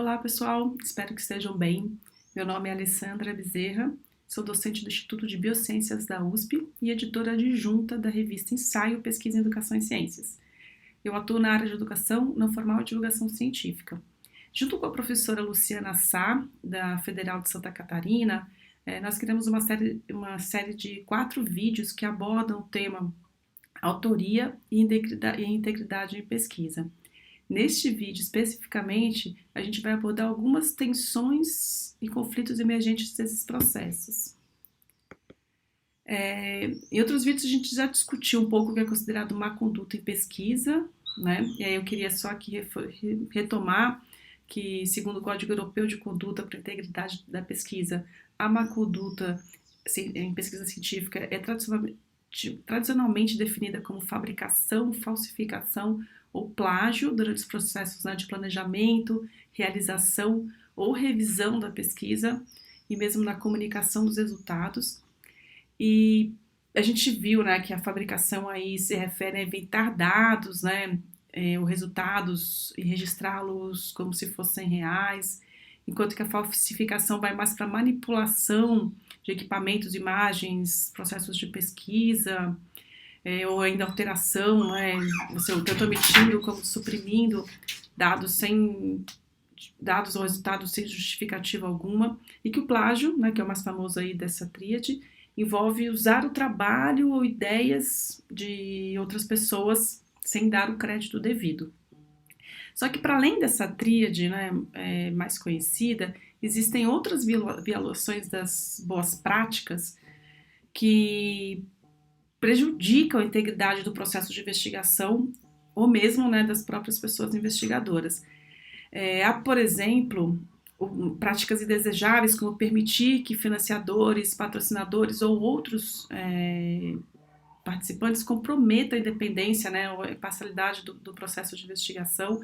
Olá pessoal, espero que estejam bem. Meu nome é Alessandra Bezerra, sou docente do Instituto de Biociências da USP e editora adjunta da revista Ensaio, Pesquisa, Educação e Ciências. Eu atuo na área de educação não formal e divulgação científica. Junto com a professora Luciana Sá, da Federal de Santa Catarina, nós criamos uma série de 4 vídeos que abordam o tema autoria e integridade em pesquisa. Neste vídeo, especificamente, a gente vai abordar algumas tensões e conflitos emergentes desses processos. Em outros vídeos, a gente já discutiu um pouco o que é considerado má conduta em pesquisa, né? E aí eu queria só aqui retomar que, segundo o Código Europeu de Conduta para a Integridade da Pesquisa, a má conduta em pesquisa científica é tradicionalmente definida como fabricação, falsificação ou plágio durante os processos, né, de planejamento, realização ou revisão da pesquisa e mesmo na comunicação dos resultados. E a gente viu, né, que a fabricação aí se refere a inventar dados, né, ou resultados e registrá-los como se fossem reais, enquanto que a falsificação vai mais para manipulação de equipamentos, imagens, processos de pesquisa, ou ainda alteração, né, tanto omitindo como suprimindo dados ou resultados sem justificativa alguma, e que o plágio, né, que é o mais famoso aí dessa tríade, envolve usar o trabalho ou ideias de outras pessoas sem dar o crédito devido. Só que para além dessa tríade, né, mais conhecida, existem outras violações das boas práticas que prejudicam a integridade do processo de investigação ou mesmo, né, das próprias pessoas investigadoras. Há, por exemplo, práticas indesejáveis como permitir que financiadores, patrocinadores ou outros participantes comprometam a independência, né, ou a imparcialidade do processo de investigação,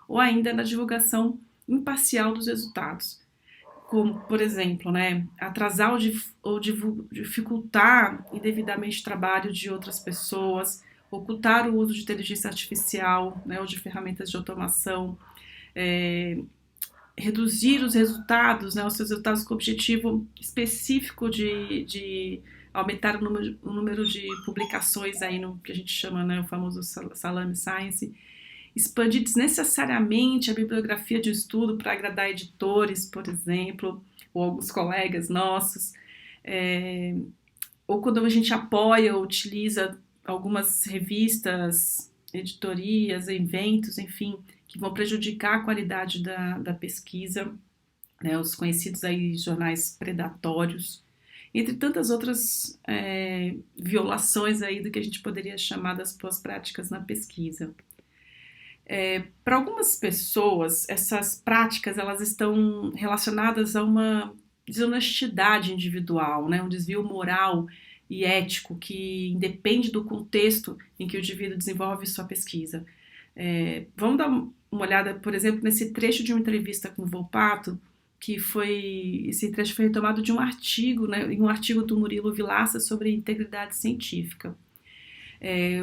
ou ainda na divulgação imparcial dos resultados. Como, por exemplo, né, atrasar ou dificultar indevidamente o trabalho de outras pessoas, ocultar o uso de inteligência artificial, né, ou de ferramentas de automação, reduzir os resultados, né, os seus resultados com o objetivo específico de aumentar o número de publicações aí no que a gente chama, né, o famoso Salame Science, expandir desnecessariamente a bibliografia de estudo para agradar editores, por exemplo, ou alguns colegas nossos, ou quando a gente apoia ou utiliza algumas revistas, editorias, eventos, enfim, que vão prejudicar a qualidade da pesquisa, né, os conhecidos aí jornais predatórios, entre tantas outras violações aí do que a gente poderia chamar das boas práticas na pesquisa. Para algumas pessoas, essas práticas elas estão relacionadas a uma desonestidade individual, né? Um desvio moral e ético que independe do contexto em que o indivíduo desenvolve sua pesquisa. Vamos dar uma olhada, por exemplo, nesse trecho de uma entrevista com o Volpato, esse trecho foi retomado de um artigo, né, em um artigo do Murilo Vilaça sobre integridade científica.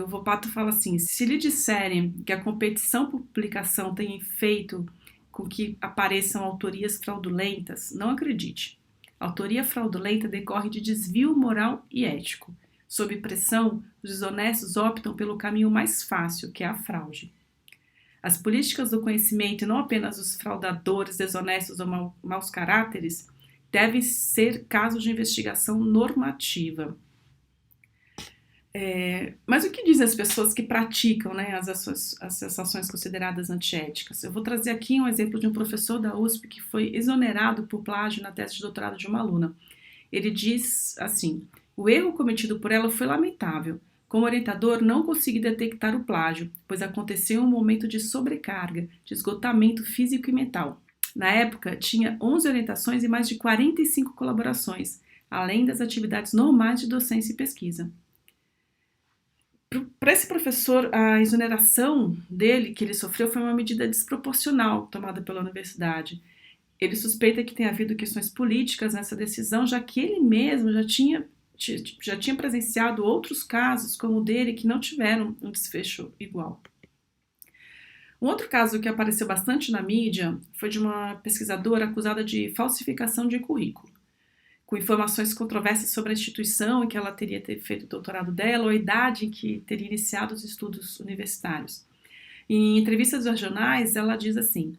O Volpato fala assim: se lhe disserem que a competição por publicação tem feito com que apareçam autorias fraudulentas, não acredite. A autoria fraudulenta decorre de desvio moral e ético. Sob pressão, os desonestos optam pelo caminho mais fácil, que é a fraude. As políticas do conhecimento, e não apenas os fraudadores, desonestos ou maus caráteres, devem ser casos de investigação normativa. Mas o que dizem as pessoas que praticam, né, as ações consideradas antiéticas? Eu vou trazer aqui um exemplo de um professor da USP que foi exonerado por plágio na tese de doutorado de uma aluna. Ele diz assim: o erro cometido por ela foi lamentável. Como orientador, não consegui detectar o plágio, pois aconteceu em um momento de sobrecarga, de esgotamento físico e mental. Na época, tinha 11 orientações e mais de 45 colaborações, além das atividades normais de docência e pesquisa. Para esse professor, a exoneração dele, que ele sofreu, foi uma medida desproporcional tomada pela universidade. Ele suspeita que tenha havido questões políticas nessa decisão, já que ele mesmo já tinha presenciado outros casos como o dele que não tiveram um desfecho igual. Um outro caso que apareceu bastante na mídia foi de uma pesquisadora acusada de falsificação de currículo, com informações controversas sobre a instituição em que ela teria feito o doutorado dela ou a idade em que teria iniciado os estudos universitários. Em entrevistas aos jornais, ela diz assim: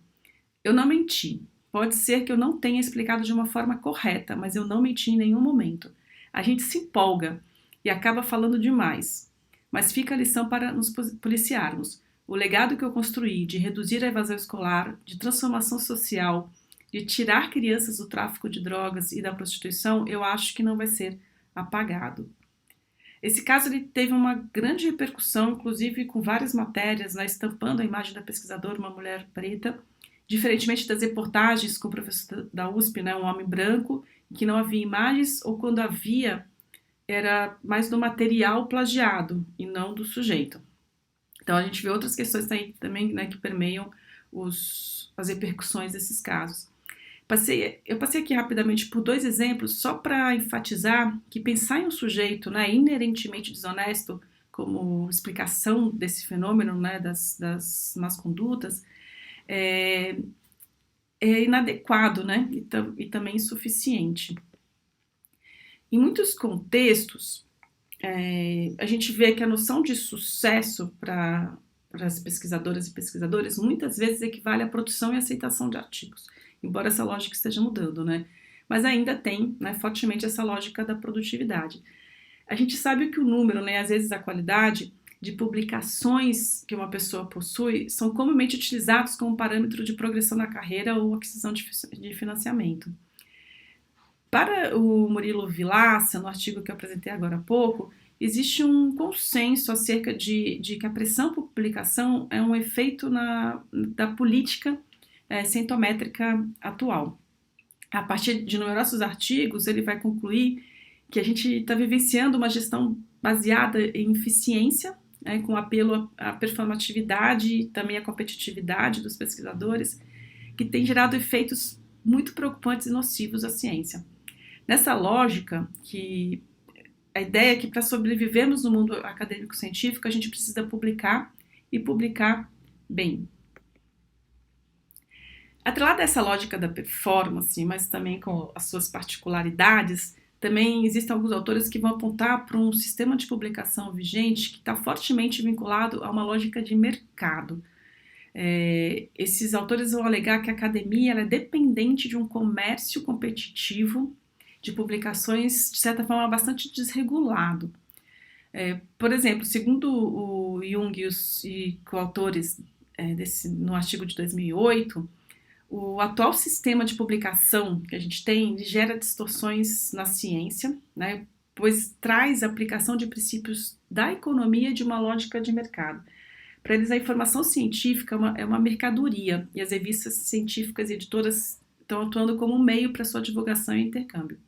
eu não menti. Pode ser que eu não tenha explicado de uma forma correta, mas eu não menti em nenhum momento. A gente se empolga e acaba falando demais. Mas fica a lição para nos policiarmos. O legado que eu construí de reduzir a evasão escolar, de transformação social, de tirar crianças do tráfico de drogas e da prostituição, eu acho que não vai ser apagado. Esse caso ele teve uma grande repercussão, inclusive com várias matérias, né, estampando a imagem da pesquisadora, uma mulher preta, diferentemente das reportagens com o professor da USP, né, um homem branco, em que não havia imagens, ou quando havia, era mais do material plagiado e não do sujeito. Então a gente vê outras questões também, né, que permeiam as repercussões desses casos. Eu passei aqui rapidamente por 2 exemplos, só para enfatizar que pensar em um sujeito, né, inerentemente desonesto como explicação desse fenômeno, né, das más condutas, é, é inadequado, né, e também insuficiente. Em muitos contextos, a gente vê que a noção de sucesso para as pesquisadoras e pesquisadores muitas vezes equivale à produção e aceitação de artigos, embora essa lógica esteja mudando, né? Mas ainda tem, né, fortemente essa lógica da produtividade. A gente sabe que o número, né, às vezes a qualidade de publicações que uma pessoa possui são comumente utilizados como parâmetro de progressão na carreira ou aquisição de financiamento. Para o Murilo Vilaça, no artigo que eu apresentei agora há pouco, existe um consenso acerca de que a pressão por publicação é um efeito da política centométrica atual. A partir de numerosos artigos, ele vai concluir que a gente está vivenciando uma gestão baseada em eficiência, né, com apelo à performatividade e também à competitividade dos pesquisadores, que tem gerado efeitos muito preocupantes e nocivos à ciência. Nessa lógica, que a ideia é que para sobrevivermos no mundo acadêmico-científico, a gente precisa publicar e publicar bem. Atrelada a essa lógica da performance, mas também com as suas particularidades, também existem alguns autores que vão apontar para um sistema de publicação vigente que está fortemente vinculado a uma lógica de mercado. Esses autores vão alegar que a academia ela é dependente de um comércio competitivo de publicações, de certa forma, bastante desregulado. Por exemplo, segundo o Jung e coautores no artigo de 2008, o atual sistema de publicação que a gente tem gera distorções na ciência, né, pois traz a aplicação de princípios da economia de uma lógica de mercado. Para eles, a informação científica é uma mercadoria e as revistas científicas e editoras estão atuando como um meio para sua divulgação e intercâmbio.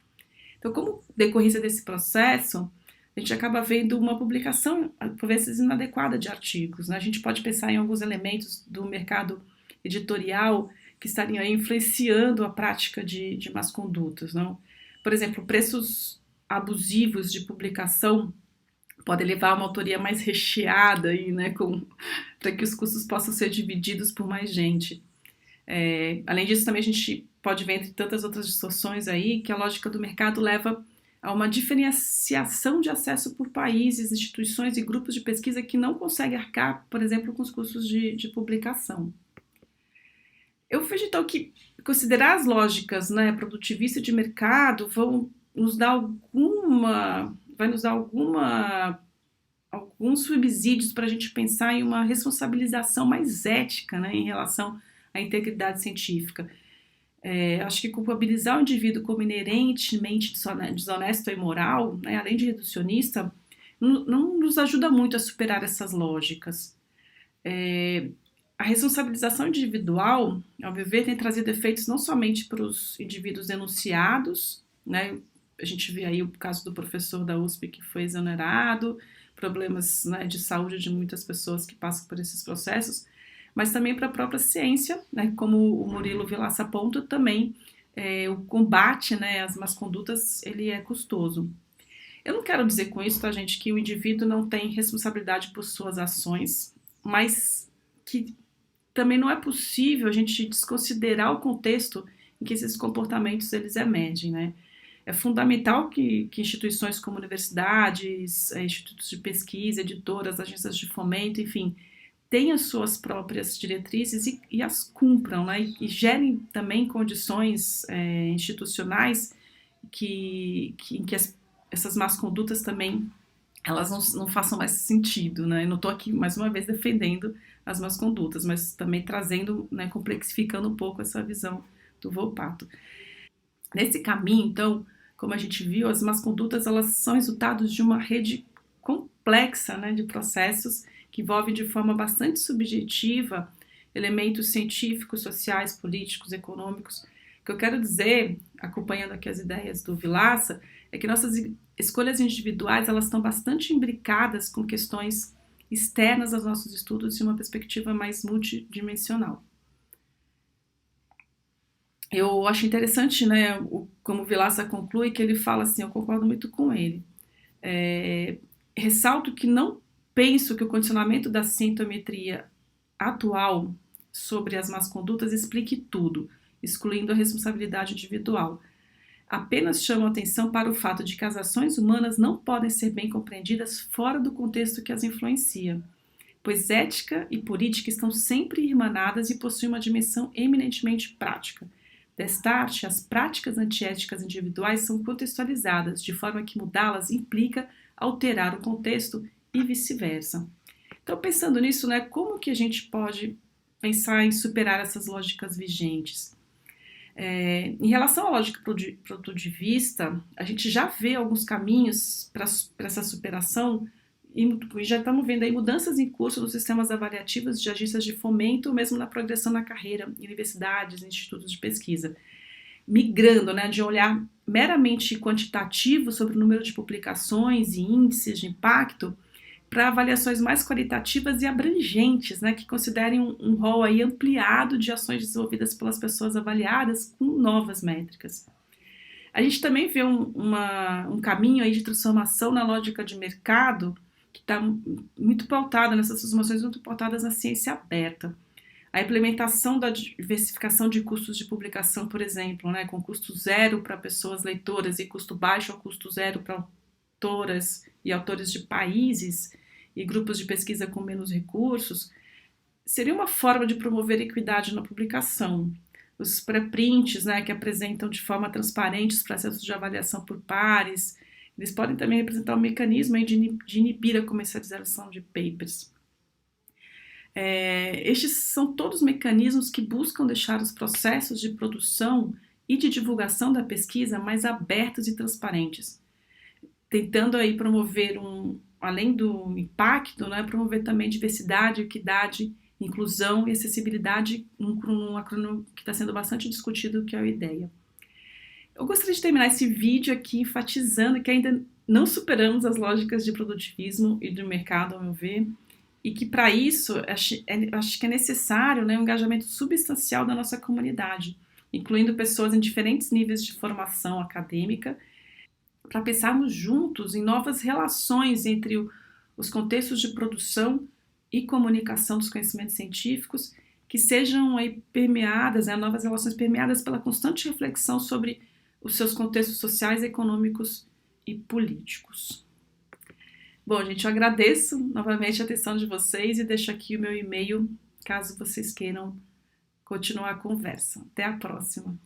Então, como decorrência desse processo, a gente acaba vendo uma publicação, por vezes, inadequada de artigos, né? A gente pode pensar em alguns elementos do mercado editorial que estariam aí influenciando a prática de más condutas, não? Por exemplo, preços abusivos de publicação podem levar a uma autoria mais recheada aí, né, para que os custos possam ser divididos por mais gente. Além disso, também a gente pode ver, entre tantas outras distorções aí, que a lógica do mercado leva a uma diferenciação de acesso por países, instituições e grupos de pesquisa que não conseguem arcar, por exemplo, com os custos de publicação. Eu vejo, então, que considerar as lógicas, né, produtivista de mercado vai nos dar alguns subsídios para a gente pensar em uma responsabilização mais ética, né, em relação à integridade científica. Acho que culpabilizar o indivíduo como inerentemente desonesto e imoral, né, além de reducionista, não nos ajuda muito a superar essas lógicas. A responsabilização individual, ao meu ver, tem trazido efeitos não somente para os indivíduos denunciados, né? A gente vê aí o caso do professor da USP que foi exonerado, problemas, né, de saúde de muitas pessoas que passam por esses processos, mas também para a própria ciência, né, como o Murilo Vilaça aponta, também o combate, né, às más condutas, ele é custoso. Eu não quero dizer com isso, tá, gente, que o indivíduo não tem responsabilidade por suas ações, mas que também não é possível a gente desconsiderar o contexto em que esses comportamentos eles emergem, né? É fundamental que instituições como universidades, institutos de pesquisa, editoras, agências de fomento, enfim, tenham suas próprias diretrizes e as cumpram, né? E gerem também condições institucionais em que essas más condutas também elas não façam mais sentido, né? Eu não estou aqui mais uma vez defendendo as más condutas, mas também trazendo, né, complexificando um pouco essa visão do Volpato. Nesse caminho, então, como a gente viu, as más condutas elas são resultados de uma rede complexa, né, de processos que envolvem de forma bastante subjetiva elementos científicos, sociais, políticos, econômicos. O que eu quero dizer, acompanhando aqui as ideias do Vilaça, é que nossas escolhas individuais elas estão bastante imbricadas com questões externas aos nossos estudos e uma perspectiva mais multidimensional. Eu acho interessante, né, como o Vilaça conclui, que ele fala assim, eu concordo muito com ele. Ressalto que não penso que o condicionamento da sintometria atual sobre as más condutas explique tudo, excluindo a responsabilidade individual. Apenas chamo atenção para o fato de que as ações humanas não podem ser bem compreendidas fora do contexto que as influencia, pois ética e política estão sempre irmanadas e possuem uma dimensão eminentemente prática. Destarte, as práticas antiéticas individuais são contextualizadas, de forma que mudá-las implica alterar o contexto e vice-versa. Então, pensando nisso, né, como que a gente pode pensar em superar essas lógicas vigentes? Em relação à lógica produtivista, a gente já vê alguns caminhos para essa superação e já estamos vendo aí mudanças em curso nos sistemas avaliativos de agências de fomento, mesmo na progressão na carreira, universidades, institutos de pesquisa, migrando, né, de um olhar meramente quantitativo sobre o número de publicações e índices de impacto para avaliações mais qualitativas e abrangentes, né, que considerem um rol aí ampliado de ações desenvolvidas pelas pessoas avaliadas com novas métricas. A gente também vê um caminho aí de transformação na lógica de mercado que está muito pautada nessas transformações muito pautadas na ciência aberta. A implementação da diversificação de custos de publicação, por exemplo, né, com custo zero para pessoas leitoras e custo baixo ou custo zero para autoras e autores de países e grupos de pesquisa com menos recursos, seria uma forma de promover equidade na publicação. Os pré-prints, né, que apresentam de forma transparente os processos de avaliação por pares, eles podem também representar um mecanismo aí de inibir a comercialização de papers. Estes são todos mecanismos que buscam deixar os processos de produção e de divulgação da pesquisa mais abertos e transparentes, tentando aí promover além do impacto, né, promover também diversidade, equidade, inclusão e acessibilidade, um acrônimo que está sendo bastante discutido, que é a IDEA. Eu gostaria de terminar esse vídeo aqui enfatizando que ainda não superamos as lógicas de produtivismo e do mercado, ao meu ver, e que para isso acho que é necessário, né, um engajamento substancial da nossa comunidade, incluindo pessoas em diferentes níveis de formação acadêmica, para pensarmos juntos em novas relações entre os contextos de produção e comunicação dos conhecimentos científicos, que sejam aí permeadas, né, novas relações permeadas pela constante reflexão sobre os seus contextos sociais, econômicos e políticos. Bom, gente, eu agradeço novamente a atenção de vocês e deixo aqui o meu e-mail, caso vocês queiram continuar a conversa. Até a próxima!